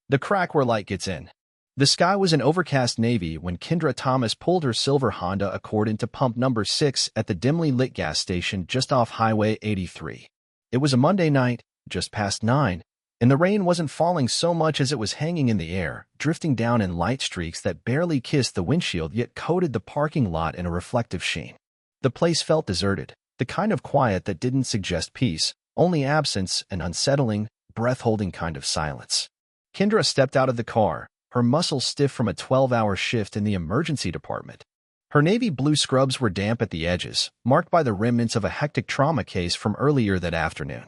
The crack where light gets in. The sky was an overcast navy when Kendra Thomas pulled her silver Honda Accord into pump number 6 at the dimly lit gas station just off Highway 83. It was a Monday night, just past 9, and the rain wasn't falling so much as it was hanging in the air, drifting down in light streaks that barely kissed the windshield yet coated the parking lot in a reflective sheen. The place felt deserted, the kind of quiet that didn't suggest peace, only absence and unsettling, breath-holding kind of silence. Kendra stepped out of the car, her muscles stiff from a 12-hour shift in the emergency department. Her navy blue scrubs were damp at the edges, marked by the remnants of a hectic trauma case from earlier that afternoon.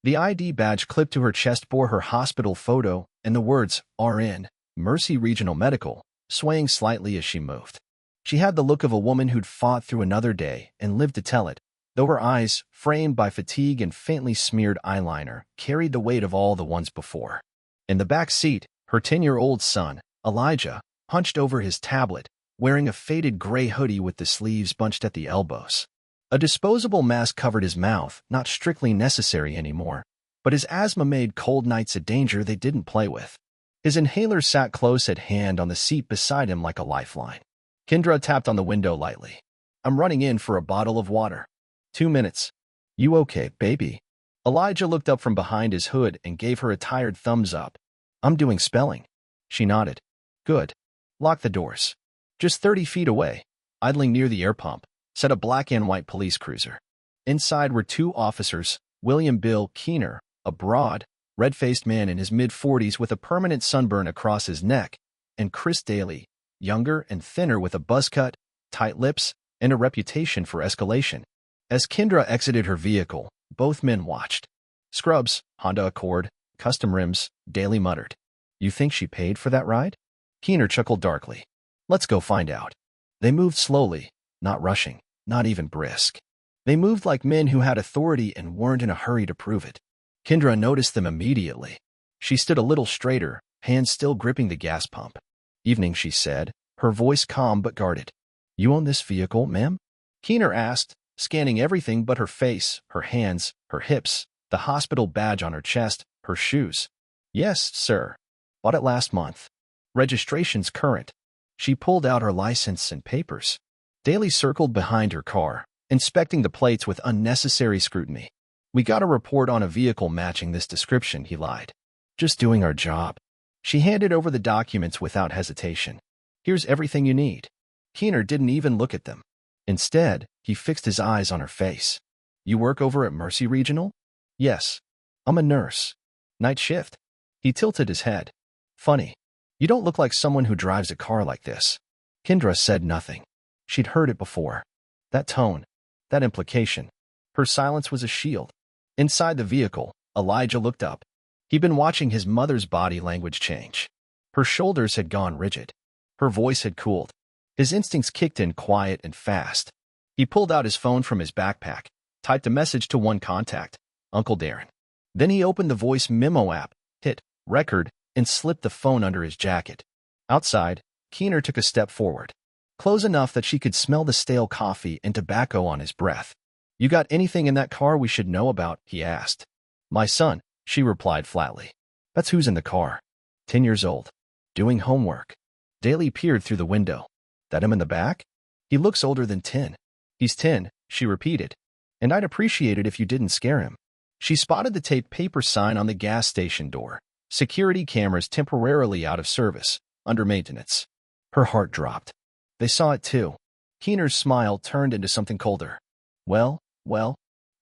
The ID badge clipped to her chest bore her hospital photo and the words, RN, Mercy Regional Medical, swaying slightly as she moved. She had the look of a woman who'd fought through another day and lived to tell it, though her eyes, framed by fatigue and faintly smeared eyeliner, carried the weight of all the ones before. In the back seat, her 10-year-old son, Elijah, hunched over his tablet, wearing a faded gray hoodie with the sleeves bunched at the elbows. A disposable mask covered his mouth, not strictly necessary anymore, but his asthma made cold nights a danger they didn't play with. His inhaler sat close at hand on the seat beside him like a lifeline. Kendra tapped on the window lightly. I'm running in for a bottle of water. 2 minutes. You okay, baby? Elijah looked up from behind his hood and gave her a tired thumbs up. I'm doing spelling. She nodded. Good. Lock the doors. Just 30 feet away, idling near the air pump, sat a black and white police cruiser. Inside were 2 officers, William Bill Keener, a broad, red-faced man in his mid-40s with a permanent sunburn across his neck, and Chris Daly, younger and thinner with a buzz cut, tight lips, and a reputation for escalation. As Kendra exited her vehicle, both men watched. Scrubs, Honda Accord, custom rims, Daly muttered. You think she paid for that ride? Keener chuckled darkly. Let's go find out. They moved slowly, not rushing, not even brisk. They moved like men who had authority and weren't in a hurry to prove it. Kendra noticed them immediately. She stood a little straighter, hands still gripping the gas pump. Evening, she said, her voice calm but guarded. You own this vehicle, ma'am? Keener asked, scanning everything but her face, her hands, her hips, the hospital badge on her chest, her shoes. Yes, sir. Bought it last month. Registration's current. She pulled out her license and papers. Daly circled behind her car, inspecting the plates with unnecessary scrutiny. We got a report on a vehicle matching this description, he lied. Just doing our job. She handed over the documents without hesitation. Here's everything you need. Keener didn't even look at them. Instead, he fixed his eyes on her face. You work over at Mercy Regional? Yes. I'm a nurse. Night shift. He tilted his head. Funny. You don't look like someone who drives a car like this. Kendra said nothing. She'd heard it before. That tone. That implication. Her silence was a shield. Inside the vehicle, Elijah looked up. He'd been watching his mother's body language change. Her shoulders had gone rigid. Her voice had cooled. His instincts kicked in quiet and fast. He pulled out his phone from his backpack, typed a message to one contact, Uncle Darren. Then he opened the voice memo app, hit record, and slipped the phone under his jacket. Outside, Keener took a step forward, close enough that she could smell the stale coffee and tobacco on his breath. You got anything in that car we should know about? He asked. My son, she replied flatly. That's who's in the car. 10 years old. Doing homework. Daly peered through the window. That him in the back? He looks older than 10. He's 10, she repeated. And I'd appreciate it if you didn't scare him. She spotted the taped paper sign on the gas station door. Security cameras temporarily out of service, under maintenance. Her heart dropped. They saw it too. Keener's smile turned into something colder. Well,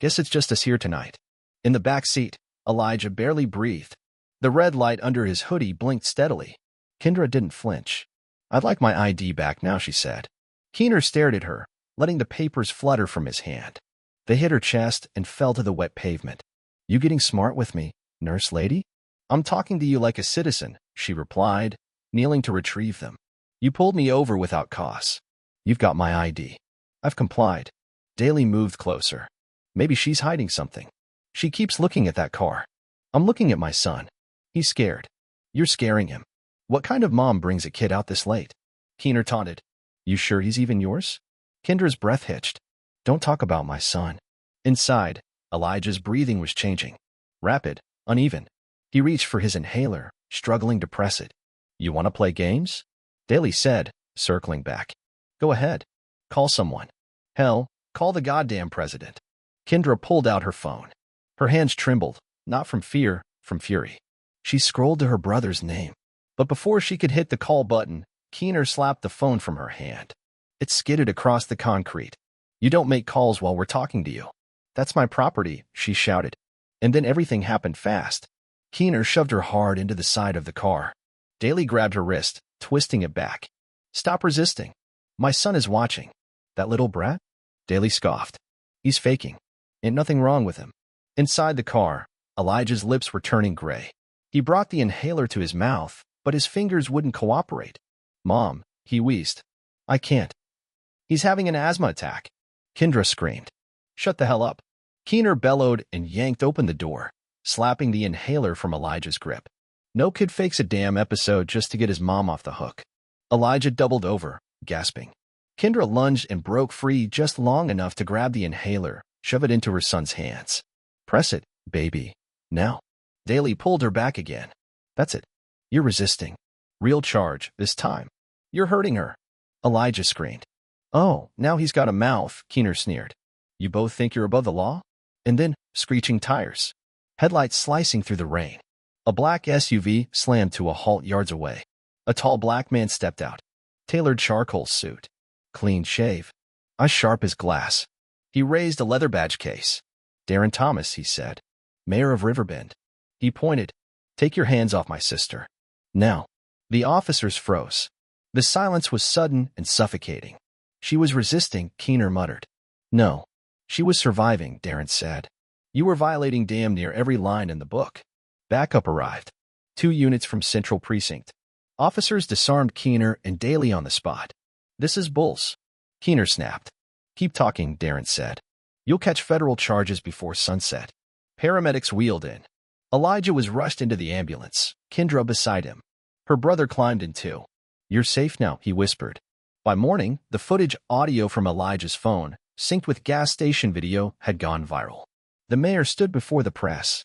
guess it's just us here tonight. In the back seat, Elijah barely breathed. The red light under his hoodie blinked steadily. Kendra didn't flinch. I'd like my ID back now, she said. Keener stared at her, letting the papers flutter from his hand. They hit her chest and fell to the wet pavement. You getting smart with me, nurse lady? I'm talking to you like a citizen, she replied, kneeling to retrieve them. You pulled me over without cause. You've got my ID. I've complied. Daly moved closer. Maybe she's hiding something. She keeps looking at that car. I'm looking at my son. He's scared. You're scaring him. What kind of mom brings a kid out this late? Keener taunted. You sure he's even yours? Kendra's breath hitched. Don't talk about my son. Inside, Elijah's breathing was changing. Rapid, uneven. He reached for his inhaler, struggling to press it. You want to play games? Daly said, circling back. Go ahead. Call someone. Hell, call the goddamn president. Kendra pulled out her phone. Her hands trembled, not from fear, from fury. She scrolled to her brother's name. But before she could hit the call button, Keener slapped the phone from her hand. It skidded across the concrete. You don't make calls while we're talking to you. That's my property, she shouted. And then everything happened fast. Keener shoved her hard into the side of the car. Daly grabbed her wrist, twisting it back. Stop resisting. My son is watching. That little brat? Daly scoffed. He's faking. Ain't nothing wrong with him. Inside the car, Elijah's lips were turning gray. He brought the inhaler to his mouth, but his fingers wouldn't cooperate. Mom, he wheezed. I can't. He's having an asthma attack. Kendra screamed. Shut the hell up. Keener bellowed and yanked open the door, slapping the inhaler from Elijah's grip. No kid fakes a damn episode just to get his mom off the hook. Elijah doubled over, gasping. Kendra lunged and broke free just long enough to grab the inhaler, shove it into her son's hands. Press it, baby. Now. Daly pulled her back again. That's it. You're resisting. Real charge, this time. You're hurting her. Elijah screamed. Oh, now he's got a mouth, Keener sneered. You both think you're above the law? And then, screeching tires. Headlights slicing through the rain. A black SUV slammed to a halt yards away. A tall black man stepped out. Tailored charcoal suit. Clean shave. Eyes sharp as glass. He raised a leather badge case. Darren Thomas, he said. Mayor of Riverbend. He pointed. Take your hands off my sister. Now. The officers froze. The silence was sudden and suffocating. She was resisting, Keener muttered. No. She was surviving, Darren said. You were violating damn near every line in the book. Backup arrived. 2 units from Central Precinct. Officers disarmed Keener and Daly on the spot. This is bulls. Keener snapped. Keep talking, Darren said. You'll catch federal charges before sunset. Paramedics wheeled in. Elijah was rushed into the ambulance, Kendra beside him. Her brother climbed in too. You're safe now, he whispered. By morning, the footage audio from Elijah's phone, synced with gas station video, had gone viral. The mayor stood before the press.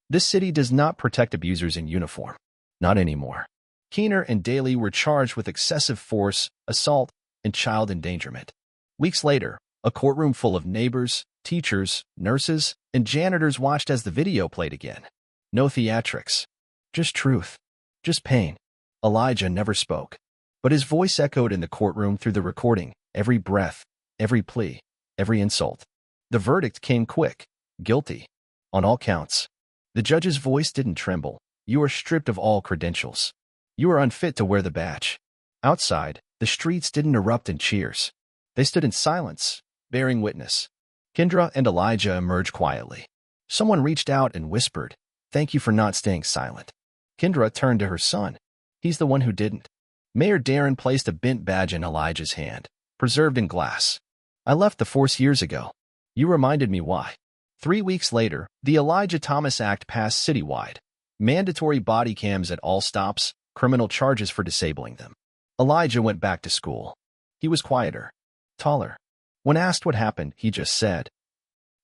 This city does not protect abusers in uniform. Not anymore. Keener and Daly were charged with excessive force, assault, and child endangerment. Weeks later, a courtroom full of neighbors, teachers, nurses, and janitors watched as the video played again. No theatrics. Just truth. Just pain. Elijah never spoke. But his voice echoed in the courtroom through the recording, every breath, every plea, every insult. The verdict came quick. Guilty. On all counts. The judge's voice didn't tremble. You are stripped of all credentials. You are unfit to wear the badge. Outside, the streets didn't erupt in cheers. They stood in silence, bearing witness. Kendra and Elijah emerged quietly. Someone reached out and whispered, "Thank you for not staying silent." Kendra turned to her son. He's the one who didn't. Mayor Darren placed a bent badge in Elijah's hand, preserved in glass. I left the force years ago. You reminded me why. 3 weeks later, the Elijah Thomas Act passed citywide. Mandatory body cams at all stops, criminal charges for disabling them. Elijah went back to school. He was quieter, taller. When asked what happened, he just said,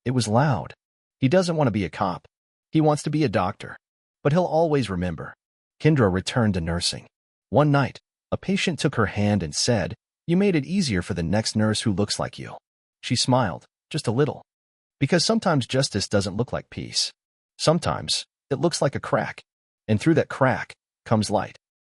"It was loud." He doesn't want to be a cop. He wants to be a doctor. But he'll always remember. Kendra returned to nursing. One night, a patient took her hand and said, "You made it easier for the next nurse who looks like you." She smiled, just a little. Because sometimes justice doesn't look like peace. Sometimes, it looks like a crack. And through that crack comes light.